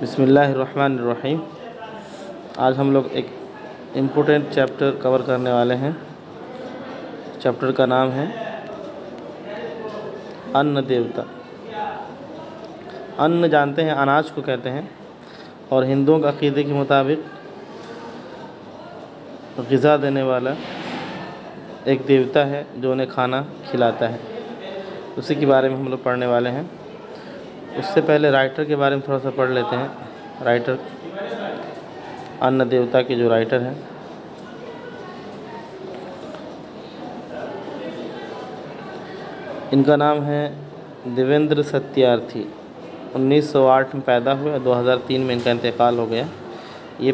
बिस्मिल्लाहिर्रहमानिर्रहीम। आज हम लोग एक इम्पोर्टेंट चैप्टर कवर करने वाले हैं। चैप्टर का नाम है अन्न देवता। अन्न जानते हैं अनाज को कहते हैं और हिंदुओं के अक़ीदे के मुताबिक ग़िज़ा देने वाला एक देवता है जो उन्हें खाना खिलाता है। उसी के बारे में हम लोग पढ़ने वाले हैं। उससे पहले राइटर के बारे में थोड़ा सा पढ़ लेते हैं। राइटर अन्न देवता के जो राइटर हैं, इनका नाम है देवेंद्र सत्यार्थी। 1908 में पैदा हुए, 2003 में इनका इंतकाल हो गया। ये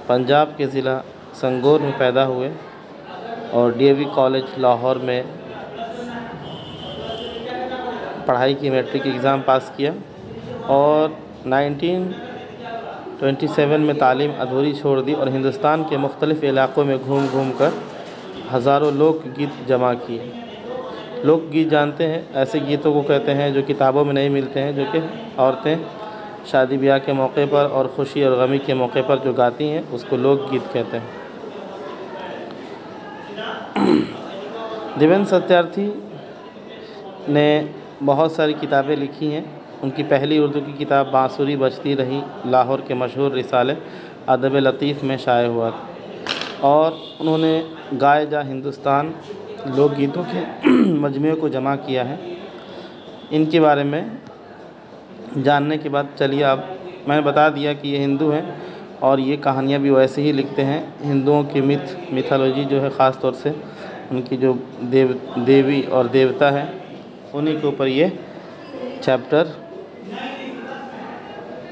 पंजाब के ज़िला संगोर में पैदा हुए और डीएवी कॉलेज लाहौर में पढ़ाई की, मैट्रिक एग्ज़ाम पास किया और 1927 में तालीम अधूरी छोड़ दी और हिंदुस्तान के मुख्तलिफ़ इलाक़ों में घूम घूम कर हज़ारों लोकगीत जमा किए। लोकगीत जानते हैं, ऐसे गीतों को कहते हैं जो किताबों में नहीं मिलते हैं, जो कि औरतें शादी ब्याह के मौके पर और ख़ुशी और गमी के मौके पर जो गाती हैं, उसको लोकगीत कहते हैं। देवेंद्र सत्यार्थी ने बहुत सारी किताबें लिखी हैं। उनकी पहली उर्दू की किताब बांसुरी बजती रही लाहौर के मशहूर रिसाले अदब लतीफ़ में शाये हुआ और उन्होंने गाए जा हिंदुस्तान लोकगीतों के मजमूए को जमा किया है। इनके बारे में जानने के बाद चलिए, अब मैंने बता दिया कि ये हिंदू हैं और ये कहानियाँ भी वैसे ही लिखते हैं। हिंदुओं की मिथोलॉजी जो है, ख़ास तौर से उनकी जो देवी और देवता है, उन्हीं के ऊपर ये चैप्टर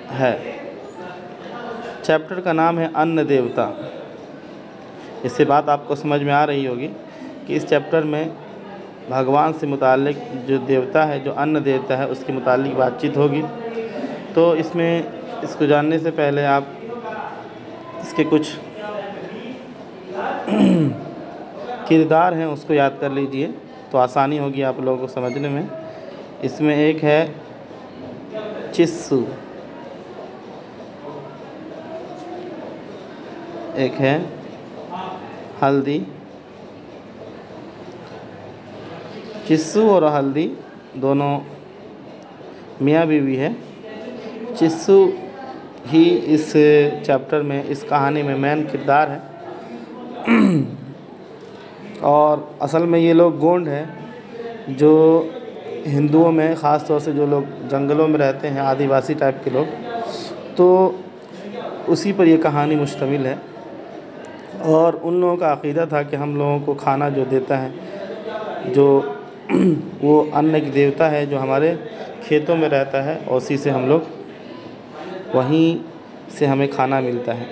है। चैप्टर का नाम है अन्न देवता। इससे बात आपको समझ में आ रही होगी कि इस चैप्टर में भगवान से मुताल्लिक़ जो देवता है, जो अन्न देवता है, उसके मुताल्लिक़ बातचीत होगी। तो इसको जानने से पहले आप इसके कुछ किरदार हैं उसको याद कर लीजिए, तो आसानी होगी आप लोगों को समझने में। इसमें एक है चिस्सू, एक है हल्दी। चिस्सू और हल्दी दोनों मियाँ बीवी है। चिस्सू ही इस चैप्टर में, इस कहानी में मेन किरदार है और असल में ये लोग गोंड हैं, जो हिंदुओं में ख़ास तौर से जो लोग जंगलों में रहते हैं, आदिवासी टाइप के लोग, तो उसी पर ये कहानी मुश्तमिल है। और उन लोगों का अक़ीदा था कि हम लोगों को खाना जो देता है, जो वो अन्न की देवता है, जो हमारे खेतों में रहता है, उसी से हम लोग, वहीं से हमें खाना मिलता है।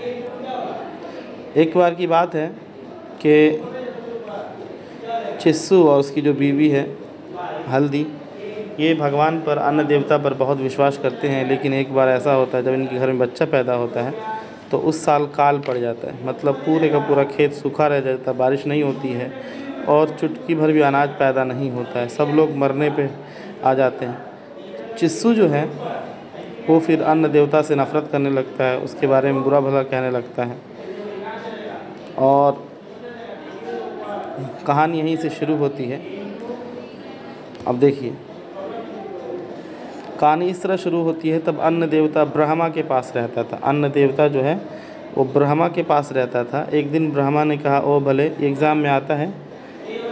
एक बार की बात है कि चिस्सू और उसकी जो बीवी है हल्दी, ये भगवान पर, अन्न देवता पर बहुत विश्वास करते हैं। लेकिन एक बार ऐसा होता है, जब इनके घर में बच्चा पैदा होता है तो उस साल काल पड़ जाता है, मतलब पूरे का पूरा खेत सूखा रह जाता है, बारिश नहीं होती है और चुटकी भर भी अनाज पैदा नहीं होता है। सब लोग मरने पे आ जाते हैं। चिस्सू जो है वो फिर अन्न देवता से नफ़रत करने लगता है, उसके बारे में बुरा भला कहने लगता है और कहानी यहीं से शुरू होती है। अब देखिए, कहानी इस तरह शुरू होती है। तब अन्न देवता ब्रह्मा के पास रहता था। अन्न देवता जो है वो ब्रह्मा के पास रहता था। एक दिन ब्रह्मा ने कहा, ओ भले, एग्ज़ाम में आता है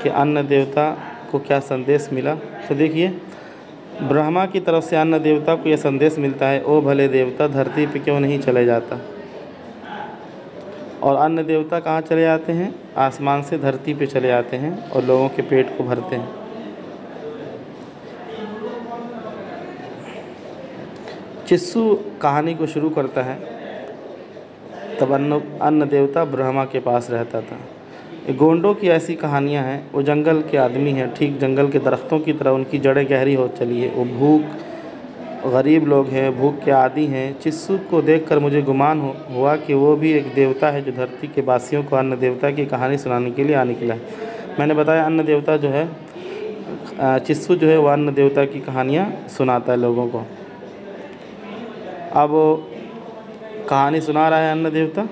कि अन्न देवता को क्या संदेश मिला। तो देखिए, ब्रह्मा की तरफ से अन्न देवता को यह संदेश मिलता है, ओ भले देवता, धरती पे क्यों नहीं चले जाता। और अन्न देवता कहाँ चले जाते हैं? आसमान से धरती पे चले जाते हैं और लोगों के पेट को भरते हैं। चिस्सू कहानी को शुरू करता है। तब अन्न देवता ब्रह्मा के पास रहता था। गोंडों की ऐसी कहानियाँ हैं, वो जंगल के आदमी हैं, ठीक जंगल के दरख्तों की तरह उनकी जड़ें गहरी हो चली है। वो गरीब लोग हैं, भूख के आदी हैं। चिस्सू को देखकर मुझे गुमान हुआ कि वो भी एक देवता है जो धरती के वासियों को अन्न देवता की कहानी सुनाने के लिए आ निकला है। मैंने बताया, अन्न देवता जो है, चिस्सू जो है, वो अन्न देवता की कहानियाँ सुनाता है लोगों को। अब कहानी सुना रहा है अन्न देवता।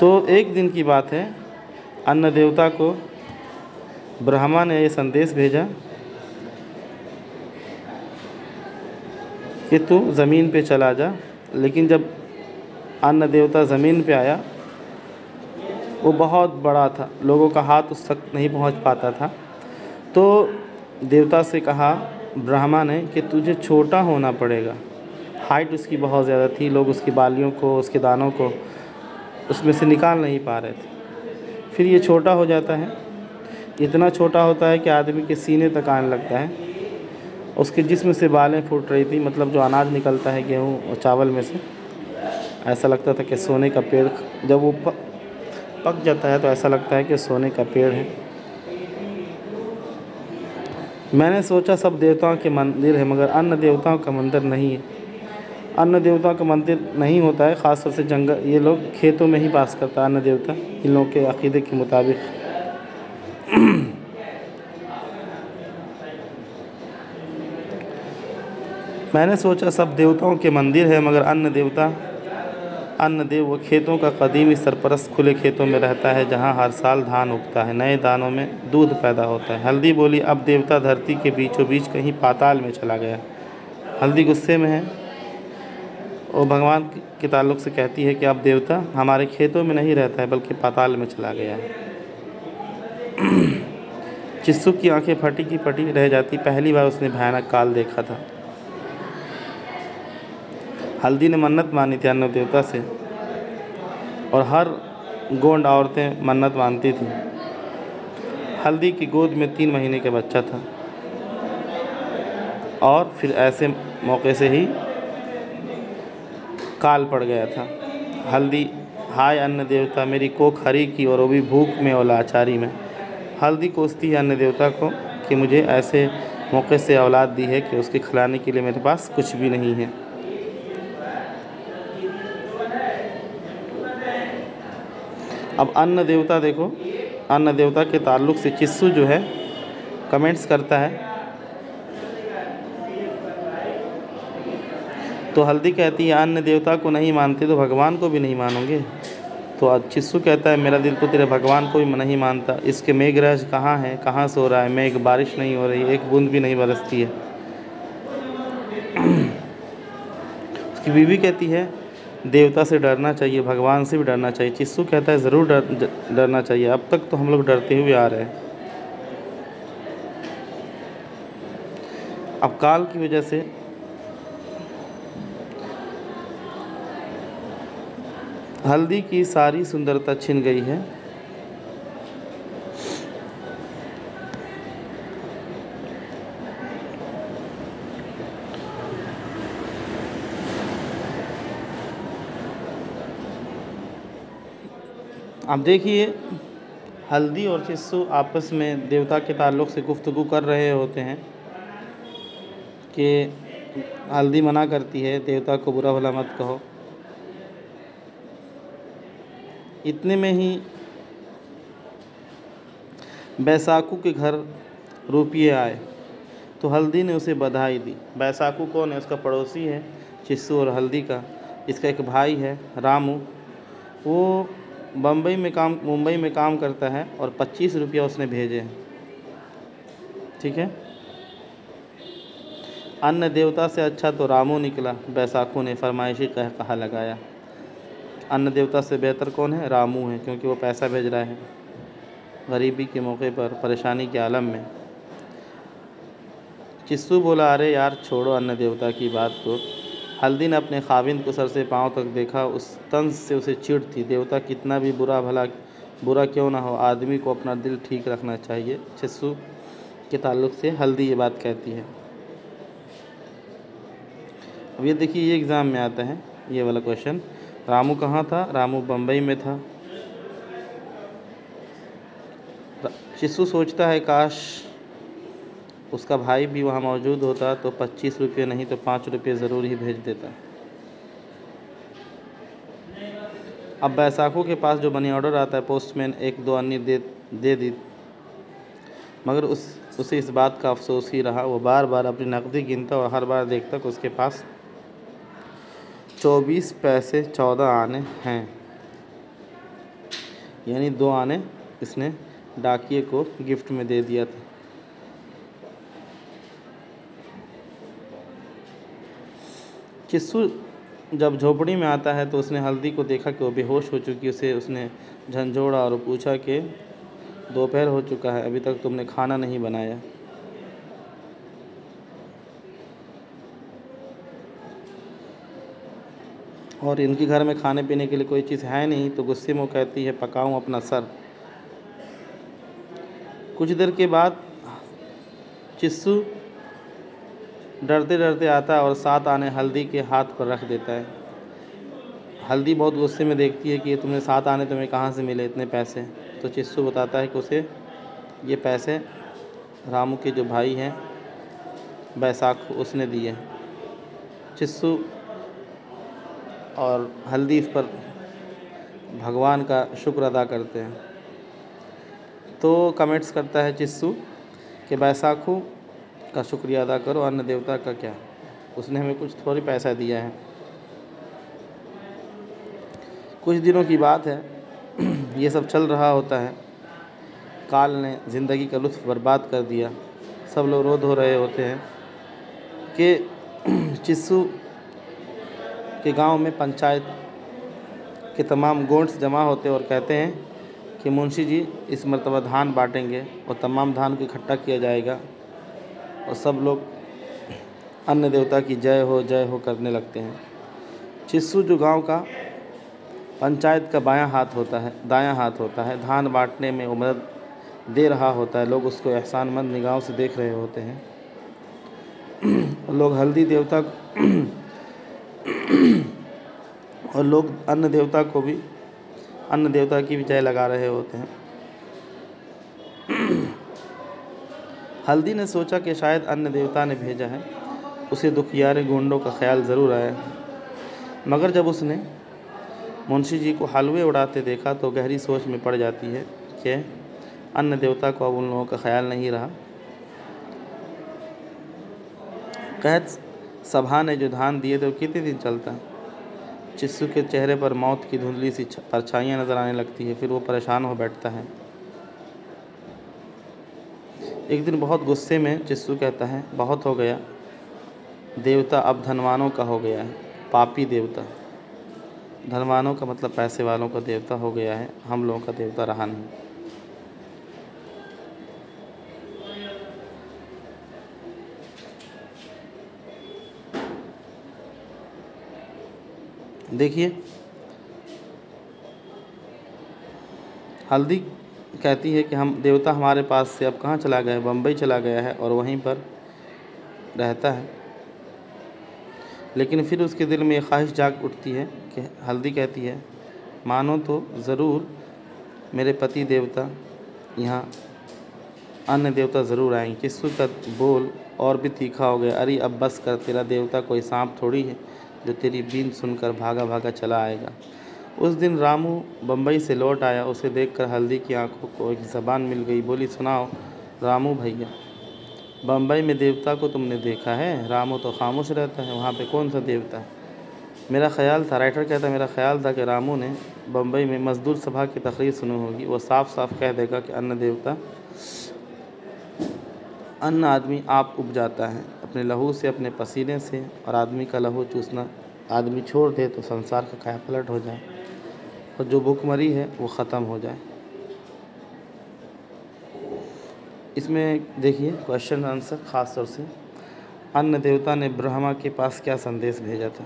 तो एक दिन की बात है, अन्न देवता को ब्रह्मा ने ये संदेश भेजा कि तू ज़मीन पे चला जा। लेकिन जब अन्न देवता ज़मीन पे आया, वो बहुत बड़ा था, लोगों का हाथ उस तक नहीं पहुंच पाता था। तो देवता से कहा ब्रह्मा ने कि तुझे छोटा होना पड़ेगा। हाइट उसकी बहुत ज़्यादा थी, लोग उसकी बालियों को, उसके दानों को उसमें से निकाल नहीं पा रहे थे। फिर ये छोटा हो जाता है, इतना छोटा होता है कि आदमी के सीने तक आने लगता है। उसके जिस्म से बालें फूट रही थी, मतलब जो अनाज निकलता है गेहूँ और चावल में से, ऐसा लगता था कि सोने का पेड़। जब वो पक जाता है तो ऐसा लगता है कि सोने का पेड़ है। मैंने सोचा सब देवताओं के मंदिर है, मगर अन्न देवताओं का मंदिर नहीं है। अन्न देवताओं का मंदिर नहीं होता है, ख़ास तौर से जंगल, ये लोग खेतों में ही वास करता है अन्न देवता, इन लोगों के अक़ीदे के मुताबिक। मैंने सोचा सब देवताओं के मंदिर है, मगर अन्न देव वो खेतों का कदीमी सरपरस्त खुले खेतों में रहता है, जहाँ हर साल धान उगता है, नए दानों में दूध पैदा होता है। हल्दी बोली, अब देवता धरती के बीचों बीच कहीं पाताल में चला गया। हल्दी गुस्से में है और भगवान के ताल्लुक़ से कहती है कि अब देवता हमारे खेतों में नहीं रहता है, बल्कि पाताल में चला गया है। चिस्सू की आंखें फटी की फटी रह जाती, पहली बार उसने भयानक काल देखा था। हल्दी ने मन्नत मानी थी अन्न देवता से, और हर गोंड औरतें मन्नत मानती थीं। हल्दी की गोद में 3 महीने का बच्चा था, और फिर ऐसे मौके से ही काल पड़ गया था। हल्दी, हाय अन्न देवता, मेरी कोख हरी की, और वो भी भूख में और लाचारी में। हल्दी कोसती है अन्न देवता को कि मुझे ऐसे मौके से औलाद दी है कि उसके खिलाने के लिए मेरे पास कुछ भी नहीं है। अब अन्न देवता देखो, अन्न देवता के ताल्लुक़ से चिस्सू जो है कमेंट्स करता है। तो हल्दी कहती है अन्न देवता को नहीं मानते तो भगवान को भी नहीं मानोगे। तो चिस्सू कहता है मेरा दिल तो तेरे भगवान को भी नहीं मानता। इसके मेघराज कहाँ है, कहाँ सो रहा है, मेघ बारिश नहीं हो रही, एक बूंद भी नहीं बरसती है। उसकी बीवी कहती है देवता से डरना चाहिए, भगवान से भी डरना चाहिए। चिस्सू कहता है ज़रूर डरना चाहिए, अब तक तो हम लोग डरते हुए आ रहे हैं। अब काल की वजह से हल्दी की सारी सुंदरता छिन गई है। अब देखिए, हल्दी और चिस्सू आपस में देवता के ताल्लुक़ से गुफ्तगू कर रहे होते हैं कि हल्दी मना करती है देवता को बुरा भला मत कहो। इतने में ही बैसाखू के घर रुपये आए, तो हल्दी ने उसे बधाई दी। बैसाखू कौन है? उसका पड़ोसी है चिस्सू और हल्दी का। इसका एक भाई है रामू, वो मुंबई में काम करता है, और 25 रुपया उसने भेजे हैं। ठीक है, अन्न देवता से अच्छा तो रामू निकला, बैसाखू ने फरमाइशी कहा लगाया। अन्न देवता से बेहतर कौन है? रामू है, क्योंकि वो पैसा भेज रहा है गरीबी के मौके पर, परेशानी के आलम में। चिस्सू बोला अरे यार छोड़ो अन्न देवता की बात को। हल्दी ने अपने खाविंद को सर से पांव तक देखा, उस तंज से उसे चिढ़ थी। देवता कितना भी बुरा क्यों ना हो, आदमी को अपना दिल ठीक रखना चाहिए। चिस्सू के ताल्लुक़ से हल्दी ये बात कहती है। अब ये देखिए, ये एग्ज़ाम में आता है ये वाला क्वेश्चन। रामू कहाँ था? रामू बम्बई में था। चिस्सू सोचता है काश उसका भाई भी वहाँ मौजूद होता तो 25 रुपये नहीं तो 5 रुपये ज़रूर ही भेज देता। अब बैसाखू के पास जो मनी ऑर्डर आता है, पोस्टमैन 1-2 अन्य दे दी, मगर उसे इस बात का अफसोस ही रहा। वो बार बार अपनी नकदी गिनता और हर बार देखता कि उसके पास 24 पैसे 14 आने हैं, यानी 2 आने इसने डाकिये को गिफ्ट में दे दिया था। चिस्सू जब झोपड़ी में आता है तो उसने हल्दी को देखा कि वो बेहोश हो चुकी। उसने झंझोड़ा और पूछा कि दोपहर हो चुका है, अभी तक तुमने खाना नहीं बनाया। और इनके घर में खाने पीने के लिए कोई चीज़ है नहीं, तो गुस्से में वो कहती है पकाऊं अपना सर। कुछ देर के बाद चिस्सू डरते डरते आता है और 7 आने हल्दी के हाथ पर रख देता है। हल्दी बहुत गुस्से में देखती है कि ये तुमने 7 आने तुम्हें कहाँ से मिले इतने पैसे। तो चिस्सू बताता है कि उसे ये पैसे रामू के जो भाई हैं बैसाखू उसने दिए। चिस्सू और हल्दी इस पर भगवान का शुक्र अदा करते हैं। तो कमेंट्स करता है चिस्सू कि बैसाखू का शुक्रिया अदा करो, अन्न देवता का क्या, उसने हमें कुछ थोड़ी पैसा दिया है। कुछ दिनों की बात है, ये सब चल रहा होता है। काल ने ज़िंदगी का लुत्फ़ बर्बाद कर दिया। सब लोग रो धो रहे होते हैं कि चिस्सू के गांव में पंचायत के तमाम गोंड्स जमा होते और कहते हैं कि मुंशी जी इस मर्तबा धान बांटेंगे और तमाम धान को इकट्ठा किया जाएगा। और सब लोग अन्न देवता की जय हो करने लगते हैं। चिस्सू जो गांव का पंचायत का बायां हाथ होता है, दायां हाथ होता है, धान बांटने में वो मदद दे रहा होता है। लोग उसको एहसानमंद निगाहों से देख रहे होते हैं। लोग हल्दी देवता और लोग अन्न देवता की भी जय लगा रहे होते हैं। हल्दी ने सोचा कि शायद अन्न देवता ने भेजा है, उसे दुखियारे गुंडों का ख्याल ज़रूर आया। मगर जब उसने मुंशी जी को हलवे उड़ाते देखा तो गहरी सोच में पड़ जाती है कि अन्न देवता को अब उन लोगों का ख्याल नहीं रहा। कहत सभा ने जो धान दिए थे वो कितने दिन चलता। चिस्सू के चेहरे पर मौत की धुंधली सी परछाइयाँ नज़र आने लगती है। फिर वो परेशान हो बैठता है। एक दिन बहुत गुस्से में चिस्सू कहता है बहुत हो गया, देवता अब धनवानों का हो गया है। पापी देवता, धनवानों का मतलब पैसे वालों का देवता हो गया है, हम लोगों का देवता रहा नहीं। देखिए, हल्दी कहती है कि हम देवता हमारे पास से अब कहाँ चला गया है, बम्बई चला गया है और वहीं पर रहता है। लेकिन फिर उसके दिल में एक ख्वाहिश जाग उठती है कि हल्दी कहती है मानो तो ज़रूर मेरे पति देवता यहाँ अन्न देवता ज़रूर आएंगे। चिस्सू का बोल और भी तीखा हो गया। अरे अब बस कर, तेरा देवता कोई सांप थोड़ी है जो तेरी बीन सुनकर भागा भागा चला आएगा। उस दिन रामू बम्बई से लौट आया। उसे देखकर हल्दी की आंखों को एक ज़बान मिल गई। बोली सुनाओ रामू भैया, बम्बई में देवता को तुमने देखा है? रामू तो खामोश रहता है, वहाँ पे कौन सा देवता है? मेरा ख्याल था, राइटर कहता है, मेरा ख्याल था कि रामू ने बम्बई में मजदूर सभा की तकरीर सुनी होगी। वो साफ साफ कह देगा कि अन्न देवता, अन्न आदमी आप उपजाता है अपने लहू से, अपने पसीने से, और आदमी का लहू चूसना आदमी छोड़ दे तो संसार का काया पलट हो जाए और जो भूखमरी है वो ख़त्म हो जाए। इसमें देखिए क्वेश्चन आंसर ख़ास तौर से, अन्न देवता ने ब्रह्मा के पास क्या संदेश भेजा था?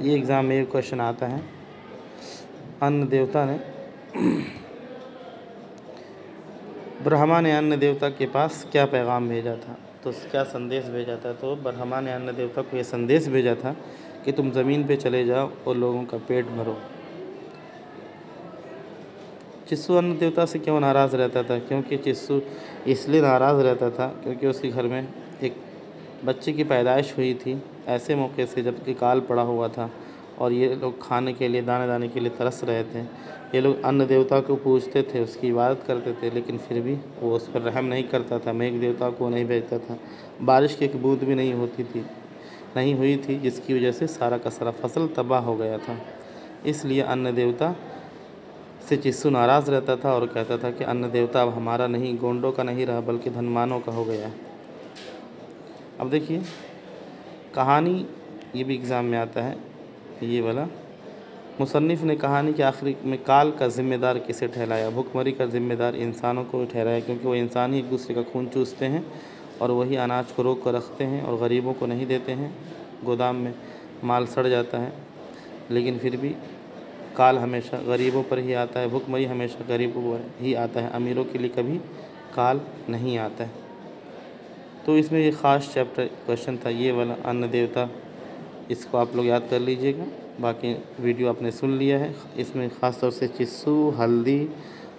ये एग्ज़ाम में एक क्वेश्चन आता है, अन्न देवता ने ब्रह्मा ने अन्न देवता के पास क्या पैगाम भेजा था, तो क्या संदेश भेजा था? तो ब्रह्मा ने अन्न देवता को ये संदेश भेजा था कि तुम ज़मीन पे चले जाओ और लोगों का पेट भरो। चिस्सू अन्न देवता से क्यों नाराज़ रहता था? क्योंकि चिस्सू इसलिए नाराज़ रहता था क्योंकि उसके घर में एक बच्चे की पैदाइश हुई थी ऐसे मौके से जबकि काल पड़ा हुआ था और ये लोग खाने के लिए दाने दाने के लिए तरस रहे थे। ये लोग अन्न देवता को पूजते थे, उसकी इबादत करते थे, लेकिन फिर भी वो उस पर रहम नहीं करता था, मेघ देवता को नहीं भेजता था। बारिश की एक बूंद भी नहीं हुई थी, जिसकी वजह से सारा का सारा फसल तबाह हो गया था। इसलिए अन्न देवता से चिस्सू नाराज़ रहता था और कहता था कि अन्न देवता अब हमारा नहीं, गोंडों का नहीं रहा, बल्कि धनवानों का हो गया है। अब देखिए कहानी, ये भी एग्ज़ाम में आता है ये वाला। मुसन्निफ़ ने कहानी के आखिरी में काल का ज़िम्मेदार किसे ठहराया? भुखमरी का ज़िम्मेदार इंसानों को ठहराया, क्योंकि वो इंसान ही एक दूसरे का खून चूसते हैं और वही अनाज को रोक कर रखते हैं और गरीबों को नहीं देते हैं। गोदाम में माल सड़ जाता है, लेकिन फिर भी काल हमेशा गरीबों पर ही आता है, भुखमरी हमेशा गरीबों पर ही आता है, अमीरों के लिए कभी काल नहीं आता है। तो इसमें ये ख़ास चैप्टर क्वेश्चन था ये वाला, अन्न देवता, इसको आप लोग याद कर लीजिएगा। बाकी वीडियो आपने सुन लिया है। इसमें ख़ास तौर से चिस्सू, हल्दी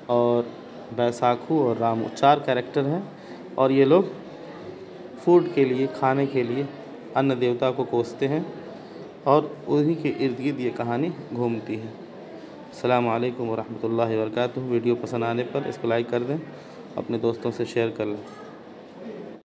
और बैसाखू और रामू 4 कैरेक्टर हैं और ये लोग फूड के लिए, खाने के लिए अन्न देवता को कोसते हैं और उन्हीं के इर्द गिर्द ये कहानी घूमती है। अस्सलामु अलैकुम वरहमतुल्लाहि वबरकातुहू। वीडियो पसंद आने पर इसको लाइक कर दें, अपने दोस्तों से शेयर कर लें।